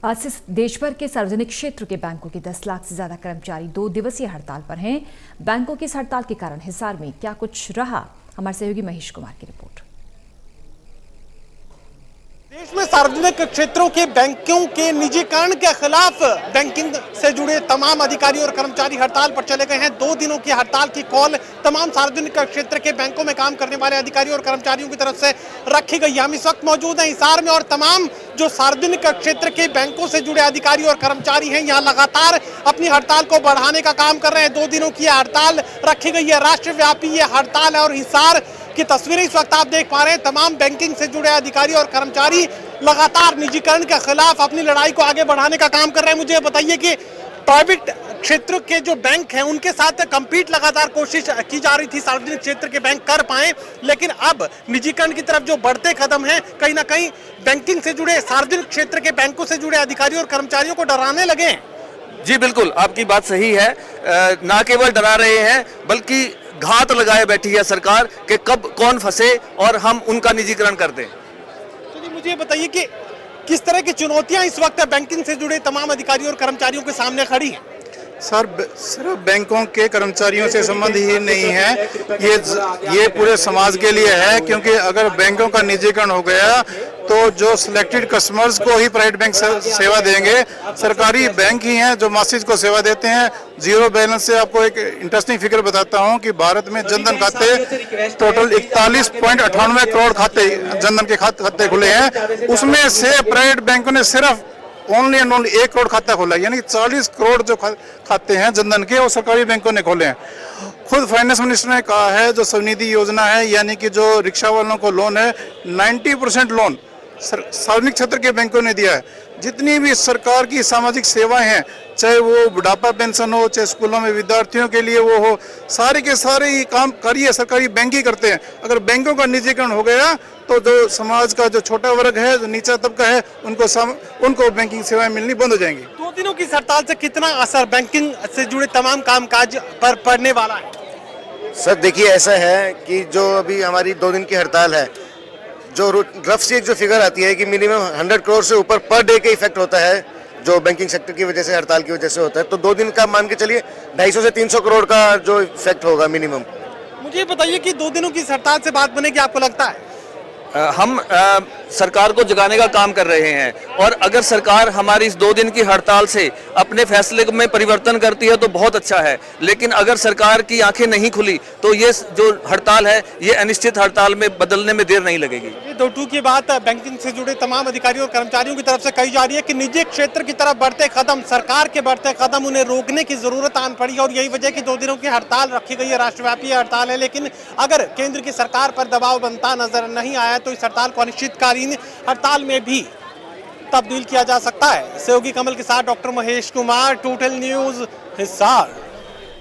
आज से देश भर के सार्वजनिक क्षेत्र के बैंकों के 10 लाख से ज्यादा कर्मचारी 2 दिवसीय हड़ताल पर हैं। बैंकों की इस हड़ताल के कारण हिसार में क्या कुछ रहा, हमारे सहयोगी महेश कुमार की रिपोर्ट। देश में सार्वजनिक क्षेत्रों के बैंकों के निजीकरण के खिलाफ बैंकिंग से जुड़े तमाम अधिकारी और कर्मचारी हड़ताल पर चले गए हैं। 2 दिनों की हड़ताल की कॉल तमाम सार्वजनिक क्षेत्र के बैंकों में काम करने वाले अधिकारियों और कर्मचारियों की तरफ से रखी गई है। हम इस वक्त मौजूद हैं हिसार में और तमाम जो सार्वजनिक क्षेत्र के बैंकों से जुड़े अधिकारी और कर्मचारी हैं यहाँ लगातार अपनी हड़ताल को बढ़ाने का काम कर रहे हैं। 2 दिनों की हड़ताल रखी गई है, राष्ट्रव्यापी ये हड़ताल है और हिसार की तस्वीरें इस वक्त आप देख पा रहे हैं। तमाम बैंकिंग से जुड़े अधिकारी और कर्मचारी लगातार निजीकरण के खिलाफ अपनी लड़ाई को आगे बढ़ाने का काम कर रहे हैं। मुझे बताइए कि प्राइवेट क्षेत्र के जो बैंक हैं उनके साथ कम्पीट लगातार कोशिश की जा रही थी सार्वजनिक क्षेत्र के बैंक कर पाए, लेकिन अब निजीकरण की तरफ जो बढ़ते कदम हैं कहीं ना कहीं बैंकिंग से जुड़े सार्वजनिक क्षेत्र के बैंकों से जुड़े अधिकारियों और कर्मचारियों को डराने लगे हैं। जी बिल्कुल, आपकी बात सही है। ना केवल डरा रहे हैं बल्कि घात लगाए बैठी है सरकार कि कब कौन फंसे और हम उनका निजीकरण कर दें। तो मुझे बताइए कि किस तरह की चुनौतियां इस वक्त बैंकिंग से जुड़े तमाम अधिकारियों और कर्मचारियों के सामने खड़ी हैं? सर, सिर्फ बैंकों के कर्मचारियों से संबंध ही नहीं है, ये पूरे समाज के लिए है। क्योंकि अगर बैंकों का निजीकरण हो गया तो जो सिलेक्टेड कस्टमर्स को ही प्राइवेट बैंक सेवा देंगे। सरकारी बैंक ही हैं जो मासिस को सेवा देते हैं। जीरो बैलेंस से आपको एक इंटरेस्टिंग फिगर बताता हूं कि भारत में जनधन खाते टोटल 41.98 करोड़ खाते जनधन के खाते खुले हैं। उसमें से प्राइवेट बैंकों ने सिर्फ ओनली एंड ओनली 1 करोड़ खाता खोला, यानी 40 करोड़ जो खाते हैं जनधन के वो सरकारी बैंकों ने खोले हैं। खुद फाइनेंस मिनिस्टर ने कहा है जो स्वनिधि योजना है, यानी कि जो रिक्शा वालों को लोन है 90% लोन सार्वजनिक क्षेत्र के बैंकों ने दिया है। जितनी भी सरकार की सामाजिक सेवाएं हैं, चाहे वो बुढ़ापा पेंशन हो, चाहे स्कूलों में विद्यार्थियों के लिए वो हो, सारे के सारे ये काम कार्य सरकारी बैंक ही करते हैं। अगर बैंकों का निजीकरण हो गया तो जो समाज का जो छोटा वर्ग है, जो नीचा तबका है, उनको बैंकिंग सेवाएं मिलनी बंद हो जाएंगी। 2 दिनों की हड़ताल से कितना असर बैंकिंग से जुड़े तमाम कामकाज पर पड़ने वाला है? सर देखिए, ऐसा है कि जो अभी हमारी 2 दिन की हड़ताल है, जो रफ सी एक जो फिगर आती है कि मिनिमम 100 करोड़ से ऊपर पर डे का इफेक्ट होता है जो बैंकिंग सेक्टर की वजह से, हड़ताल की वजह से होता है। तो 2 दिन का मान के चलिए 250 से 300 करोड़ का जो इफेक्ट होगा मिनिमम। मुझे बताइए कि 2 दिनों की हड़ताल से बात बनेगी, आपको लगता है? हम सरकार को जगाने का काम कर रहे हैं और अगर सरकार हमारी इस 2 दिन की हड़ताल से अपने फैसले में परिवर्तन करती है तो बहुत अच्छा है। लेकिन अगर सरकार की आंखें नहीं खुली तो ये जो हड़ताल है ये अनिश्चित हड़ताल में बदलने में देर नहीं लगेगी। ये 2 की बात बैंकिंग से जुड़े तमाम अधिकारियों और कर्मचारियों की तरफ से कही जा रही है कि निजी क्षेत्र की तरफ बढ़ते कदम, सरकार के बढ़ते कदम उन्हें रोकने की जरूरत आन पड़ी और यही वजह की 2 दिनों की हड़ताल रखी गई है। राष्ट्रव्यापी हड़ताल है, लेकिन अगर केंद्र की सरकार पर दबाव बनता नजर नहीं आया तो इस हड़ताल को अनिश्चितकालीन हड़ताल में भी तब्दील किया जा सकता है। सहयोगी कमल के साथ doctor Mahesh Kumar, total news, Hisar.